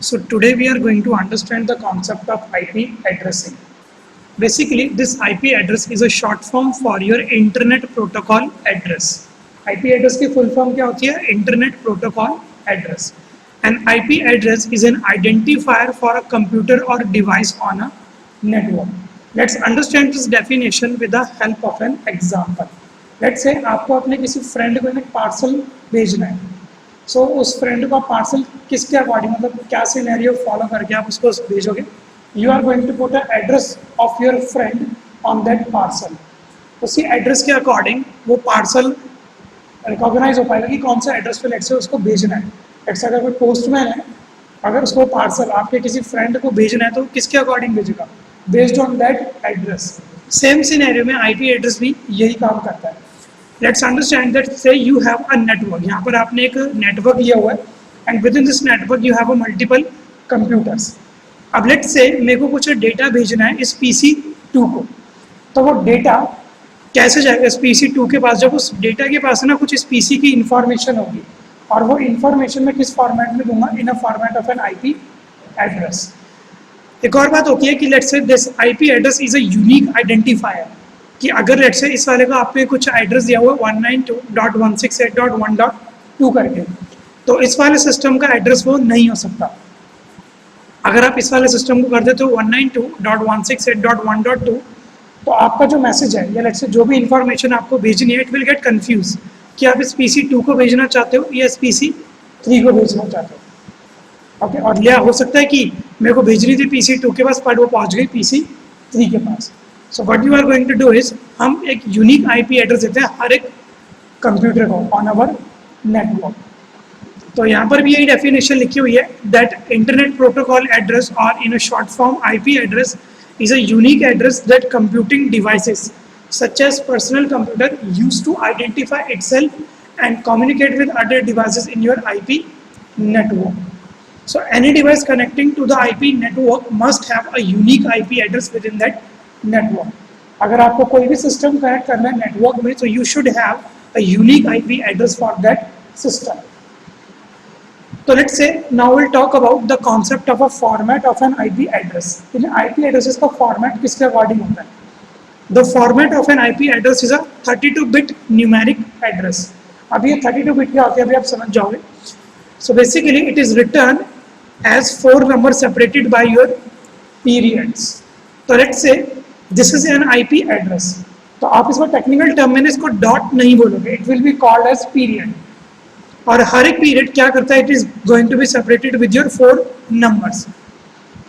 So today we are going to understand the concept of IP addressing. Basically, this IP address is a short form for your internet protocol address. IP address की full form क्या होती है? Internet protocol address. An IP address is an identifier for a computer or device on a network. Let's understand this definition with the help of an example. Let's say आपको अपने किसी friend को एक parcel भेजना है. सो उस friend को parcel किसके अकॉर्डिंग, मतलब क्या सिनेरियो फॉलो करके आप उसको भेजोगे? You are going to put a address of your friend on that parcel. उसी एड्रेस के अकॉर्डिंग वो पार्सल रिकॉग्नाइज हो पाएगा कि कौन सा एड्रेस पे लेट्स से उसको भेजना है. लेट्स से अगर कोई पोस्टमैन है, अगर उसको पार्सल आपके किसी फ्रेंड को भेजना है तो किसके अकॉर्डिंग भेजेगा? Based on that address. Same scenario में आईपी एड्रेस भी यही काम करता है. Let's understand that say you have a network. यहाँ पर आपने एक नेटवर्क लिया हुआ है and within this network you have a multiple computers. अब let's say मेरे को कुछ डेटा भेजना है इस PC2 को, तो वो डेटा कैसे जाएगा इस PC2 के पास? जब उस डेटा के पास ना कुछ इस PC की इंफॉर्मेशन होगी और वो इंफॉर्मेशन में किस फॉर्मेट में दूंगा? In a format of an IP address. एक और बात होती है कि let's say this IP address is a unique identifier. कि अगर लेट्स से इस वाले को आपने कुछ एड्रेस दिया हुआ है 192.168.1.2 करके, तो इस वाले सिस्टम का एड्रेस वो नहीं हो सकता. अगर आप इस वाले सिस्टम को कर देते हो 192.168.1.2, तो आपका जो मैसेज है या लेट्स से जो भी इंफॉर्मेशन आपको भेजनी है, इट विल गेट कंफ्यूज कि आप इस PC2 को भेजना चाहते हो या इस PC3 को भेजना चाहते हो. ओके, और यह हो सकता है कि मेरे को भेजनी थी PC2 के पास पर वो पहुँच गई PC3 के पास. So what you are going to do is, हम एक यूनिक आईपी एड्रेस देते हैं हर एक कंप्यूटर को ऑन आवर नेटवर्क. तो यहाँ पर भी यही डेफिनेशन लिखी हुई है दैट इंटरनेट प्रोटोकॉल एड्रेस और in a short form IP address is a unique address that computing devices such as personal computer use to identify itself and communicate with other devices in your IP network. So any device connecting to the IP network must have a unique IP address within that network. अगर आपको कोई भी system connect करना है network में, तो you should have a unique IP address for that system. तो let's say now will talk about the concept of a format of an IP address. इन IP एड्रेसेस का फॉर्मेट किसके according होता है? The format of an IP address is a 32 bit numeric address. अब ये 32 bit क्या होती है अभी आप समझ जाओगे. So basically it is written as 4 numbers separated by your periods. So let's say this is an IP address. तो आप इसको टेक्निकल टर्म में इसको डॉट नहीं बोलोगे, it will be called as period. और हर एक पीरियड क्या करता है? It is going to be separated with your 4 numbers.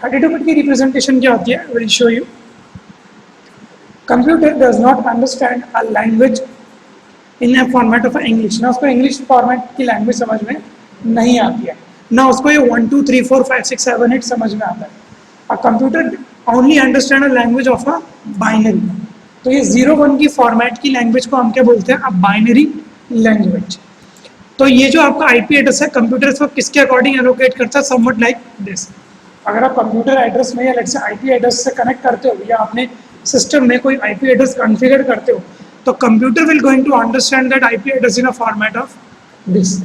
32 bit की रिप्रेजेंटेशन क्या होती है? I will show you. Computer does not understand a language in a format of English. ना उसको इंग्लिश फॉर्मेट की लैंग्वेज समझ में नहीं आती है, ना उसको ये 1 2 3 4 5 6 7 8 समझ में आता है. A computer only understand a language of a binary. तो ये 0 1 की फॉर्मेट की लैंग्वेज को हम क्या बोलते हैं? A binary language. तो ये जो आपका आईपी एड्रेस है, कंप्यूटर इसको किसके अकॉर्डिंग एलोकेट करता है? Somewhat like this. अगर आप कंप्यूटर एड्रेस में या लेट्स से आईपी एड्रेस से कनेक्ट करते हो या अपने सिस्टम में कोई आईपी एड्रेस कॉन्फ़िगर करते हो, तो computer will going to understand that IP address in a format of this.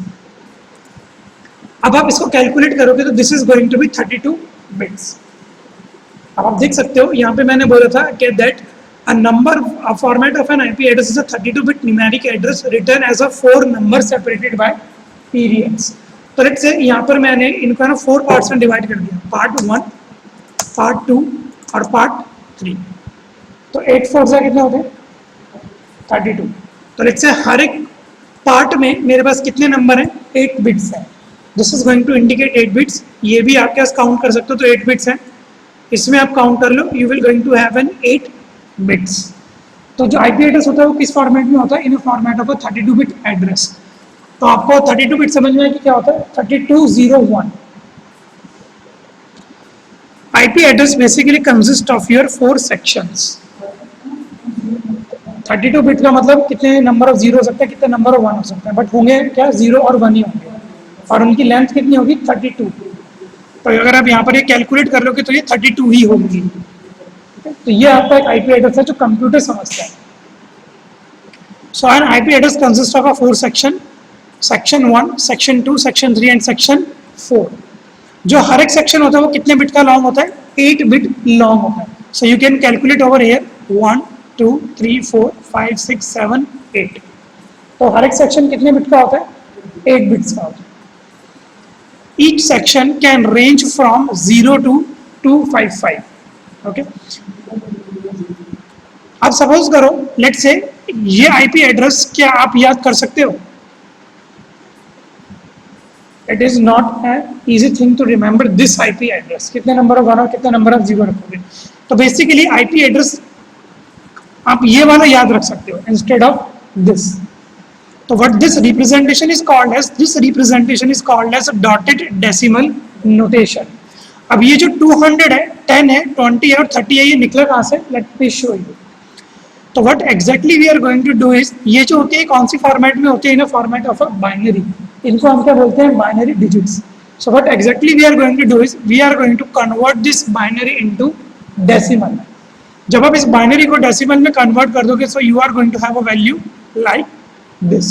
अब आप इसको कैलकुलेट करोगे तो this is going to be 32 bits. अब आप देख सकते हो यहाँ पे मैंने बोला था कि that a number format of an IP address is a 32 bit numeric address return as a 4 number separated by periods. तो लेट्स से यहाँ पर मैंने इनको ना 4 पार्ट्स में डिवाइड कर दिया, पार्ट 1, पार्ट 2 और पार्ट 3. तो 8 4 से कितने होते हैं? 32. तो लेट्स से हर एक पार्ट में मेरे पास कितने नंबर हैं? 8 बिट्स हैं. This is going to indicate 8 bits. ये भी आपके पास काउंट कर सकते हो, तो 8 बिट्स हैं. इसमें आप काउंट कर लो, you will going to have an 8 bits. तो जो आईपी एड्रेस होता है वो किस फॉर्मेट में होता है? In format of a 32 bit address. तो आपको 32 बिट समझ में आया कि क्या होता है? 3201. IP address basically consist of your 4 sections. 32 bit का मतलब कितने नंबर ऑफ 0 हो सकते हैं, कितने नंबर ऑफ 1 हो सकते हैं, बट होंगे क्या? 0 और 1 ही होंगे. और उनकी लेंथ कितनी होगी? 32. तो अगर आप यहाँ पर ये कैलकुलेट कर लोगे तो ये 32 ही होगी. तो ये आपका एक आईपी एड्रेस है जो कंप्यूटर समझता है. So an IP address consist of a 4 section. Section 1, section 2, section 3 and section 4. जो हर एक सेक्शन होता है वो कितने बिट का लॉन्ग होता है? 8 बिट लॉन्ग होता है. So you can calculate over here 1 2 3 4 5 6 7 8. तो हर एक सेक्शन कितने बिट का होता है? 8 बिट्स का होता है. Each section can range from 0 to 255. Okay. अब सपोज करो, लेट से ये आईपी एड्रेस क्या आप याद कर सकते हो? It is not an easy thing to remember this IP address. कितने नंबर ऑफ 1 और कितने नंबर ऑफ 0 रखोगे? तो बेसिकली आईपी एड्रेस आप ये वाला याद रख सकते हो instead of this. So what this representation is called as? This representation is called as dotted decimal notation. अब ये जो 200 है, 10 है, 20 है और 30 है, ये निकला कहाँ से? Let me show you. तो what exactly we are going to do is, ये जो होती है कौन सी फॉर्मेट में होती है? In format of a binary. इनको हम क्या बोलते हैं? Binary digits. So what exactly we are going to do is, we are going to convert this binary into decimal. जब आप इस बाइनरी को डेसिमल में कन्वर्ट कर दोगे, so you are going to have a value like this.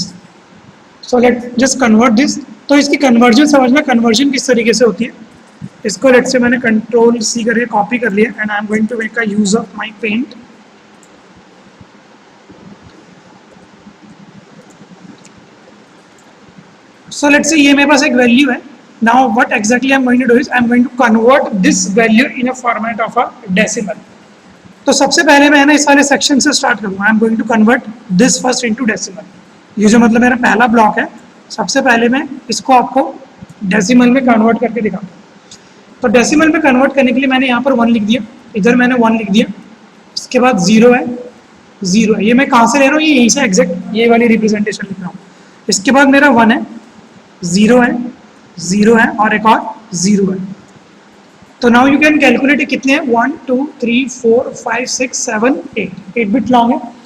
So let's just convert this. तो इसकी conversion समझना, कन्वर्जन किस तरीके से होती है. इसको लेट से मैंने कंट्रोल सी करके कॉपी कर लिया and I am going to make a use of my paint. So let's say ये मेरे पास एक वैल्यू है. Now what exactly I am going to do is, I am going to convert this value in a format of a decimal. तो सबसे पहले मैं ना इस वाले सेक्शन से स्टार्ट करूंगा. I am going to convert this first into decimal. ये जो मतलब मेरा पहला ब्लॉक है, सबसे पहले मैं इसको आपको डेसिमल में कन्वर्ट करके दिखाऊंगा. तो डेसिमल में कन्वर्ट करने के लिए मैंने यहाँ पर 1 लिख दिया, इधर मैंने 1 लिख दिया, इसके बाद 0 है, 0 है. ये मैं कहाँ से ले रहा हूँ? ये यहीं से एग्जैक्ट ये वाली रिप्रेजेंटेशन लिख रहा हूँ. इसके बाद मेरा 1 है, 0 है, 0 है और एक और 0 है. तो नाउ यू कैन कैलकुलेट कितने हैं? 1 2 3 4 5 6 7 8 बिट लॉन्ग है.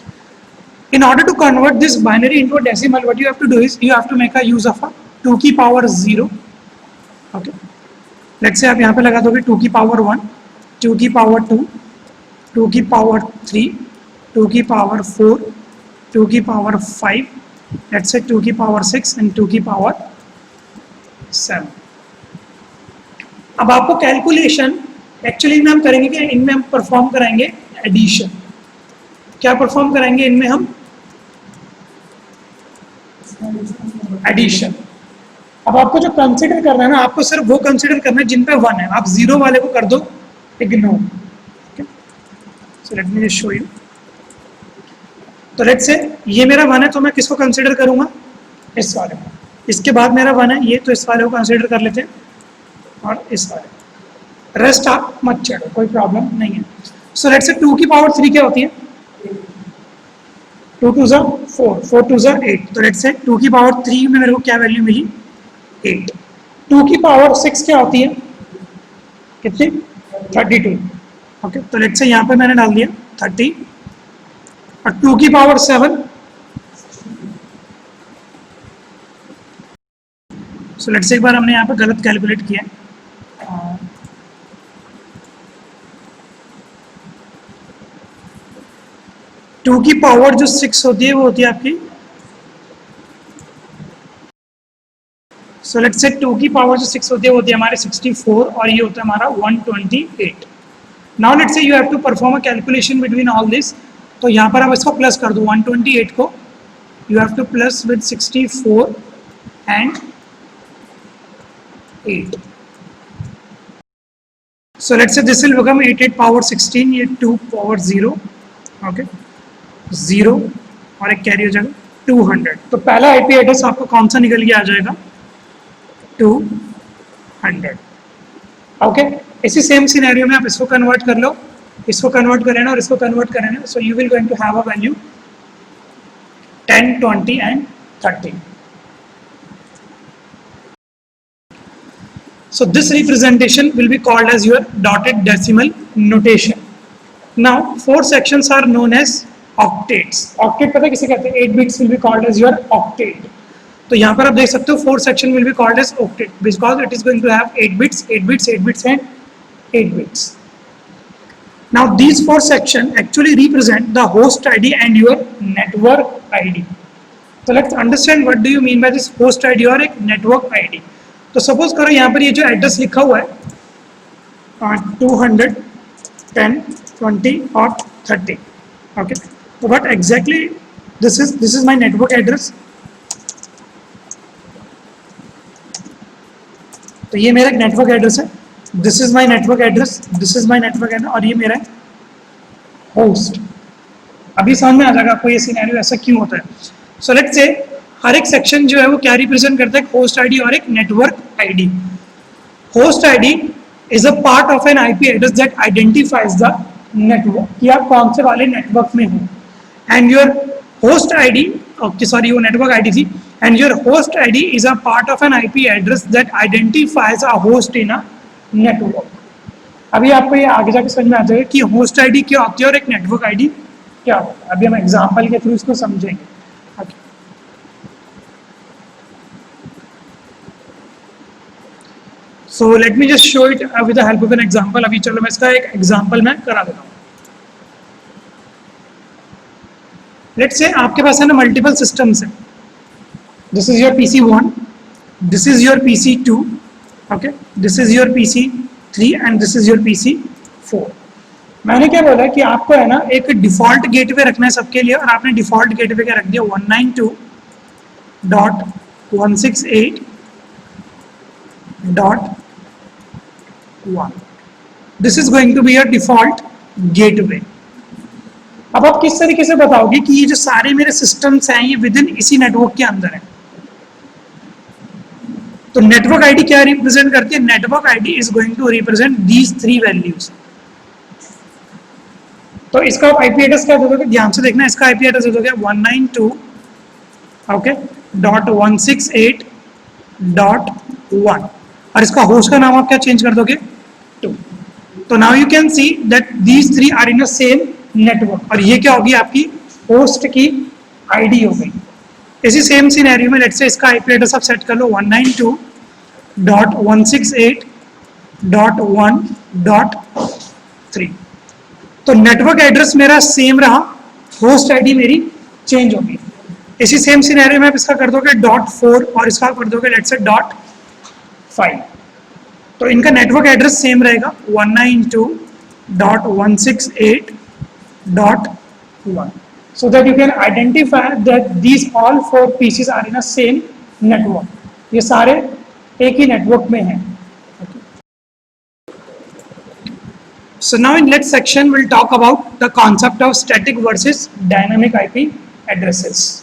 In order to convert this binary into a decimal, what you have to do is you have to make a use of a 2 की power 0. Okay. Let's say आप यहाँ पे लगा दोगे 2 की power 1, 2 की power 2, 2 की power 3, 2 की power 4, 2 की power 5, let's say 2 की power 6 and 2 की power 7. अब आपको कैलकुलेशन एक्चुअली में हम करेंगे कि इनमें हम परफॉर्म कराएंगे एडिशन. क्या परफॉर्म कराएंगे इनमें हम? एडिशन. अब आपको जो कंसीडर करना है ना, आपको सिर्फ वो कंसीडर करना है जिन पे 1 है. आप 0 वाले को कर दो ignore. So let me just show you. तो लेट्स से ये मेरा 1 है, तो मैं किसको कंसीडर करूंगा? इस वाले को. इसके बाद मेरा 1 है ये, तो इस वाले को कंसीडर कर लेते हैं और इस वाले. रेस्ट आप मत छेड़ो, कोई प्रॉब्लम नहीं है. सो लेट्स से 2 की पावर 3 क्या होती है? 2 2 ज़ा 4, 4 2 ज़ा 8. तो लेट्स से 2 की पावर 3 में मेरे को क्या वैल्यू मिली? 8. 2 की पावर 6 क्या होती है? कितनी? 32. ओके. तो लेट्स से यहाँ पे मैंने डाल दिया 30. और 2 की पावर 7, सो लेट्स से एक बार हमने यहाँ पे गलत कैलकुलेट किया. 2 की पावर जो 6 होती है वो होती है आपकी, सो लेट्स से 2 की पावर जो 6 होती है वो होती है हमारे 64 और ये होता है हमारा 128. Now let's say you have to perform a calculation between all this. तो यहाँ पर आप इसको प्लस कर दो. 128 को you have two plus with 64 and 8. So let's say this will become 8 power 16, ये 2 power 0, ओके 0 और एक कैरी हो जाएगा 200. तो पहला आईपी एड्रेस आपको कौन सा निकल के आ जाएगा? 200. ओके. इसी सेम सिनेरियो में आप इसको कन्वर्ट कर लो, इसको कन्वर्ट करें ना और इसको कन्वर्ट करें ना. So you will going to have a value 10, 20 and 30. So this representation will be called as your dotted decimal notation. Now 4 sections are known as octets. Octet पता किसे कहते हैं? 8 bits will be called as your octet. तो यहाँ पर आप देख सकते हो 4 section will be called as octet because it is going to have 8 bits, 8 bits, 8 bits and 8 bits. Now these 4 sections actually represent the host ID and your network ID. So let's understand what do you mean by this host ID or a network ID. तो suppose करो यहाँ पर ये जो address लिखा हुआ है 200, 10, 20 और 30. ओके, तो what exactly this is my network address. तो ये मेरा नेटवर्क एड्रेस है. This is my network address, this is my network address, और ये मेरा होस्ट. अभी समझ में आ जाएगा आपको ये सिनेरियो ऐसा क्यों होता है. सो लेट्स से हर एक सेक्शन जो है वो क्या रिप्रेजेंट करता है, होस्ट आईडी और एक network ID. Host ID is a part of an IP address that identifies the network, कि आप कौन से वाले नेटवर्क में हो. And your host ID, okay sorry वो नेटवर्क आईडी थी. And your host ID is a part of an IP address that identifies a host in a network. अभी आपको ये आगे जाके समझ में आ जाएगा कि होस्ट आईडी क्या होती है और एक नेटवर्क आईडी क्या होता है. अभी हम एग्जांपल के थ्रू इसको समझेंगे. okay. So let me just show it with the help of an example. अभी चलो मैं इसका एक एग्जांपल मैं करा देता हूँ. Let's say आपके पास है ना मल्टीपल सिस्टम्स है. This is your PC1, this is your PC2, okay, this is your PC3 and this is your PC4. मैंने क्या बोला कि आपको है ना एक डिफॉल्ट गेटवे रखना है सबके लिए, और आपने डिफॉल्ट गेटवे क्या रख दिया 192.168.1. This is going to be your default gateway. अब आप किस तरीके से बताओगे कि ये जो सारे मेरे सिस्टम्स हैं ये विद इन इसी नेटवर्क के अंदर है. तो नेटवर्क आईडी क्या रिप्रेजेंट करती है, network ID is going to represent these 3 values. तो इसका आप आईपी एड्रेस क्या दे दोगे, ध्यान से देखना. इसका आईपी एड्रेस दे दोगे 192.168.1, और इसका होस्ट का नाम आप क्या चेंज कर दोगे 2. तो now you can see that these 3 are in the same network, और ये क्या होगी आपकी होस्ट की आईडी हो गई. इसी सेम सिनेरियो में लेट्स से इसका आईपी एड्रेस आप सेट कर लो 192.168.1.3. तो नेटवर्क एड्रेस मेरा सेम रहा, होस्ट आईडी मेरी चेंज होगी. इसी सेम सिनेरियो में आप इसका कर दोगे .4 और इसका कर दोगे लेट्स से .5. तो इनका नेटवर्क एड्रेस सेम रहेगा 192.168.1, so that you can identify that these all 4 pieces are in a same network. ये सारे एक ही नेटवर्क में हैं. So now in next section we'll talk about the concept of static versus dynamic IP addresses.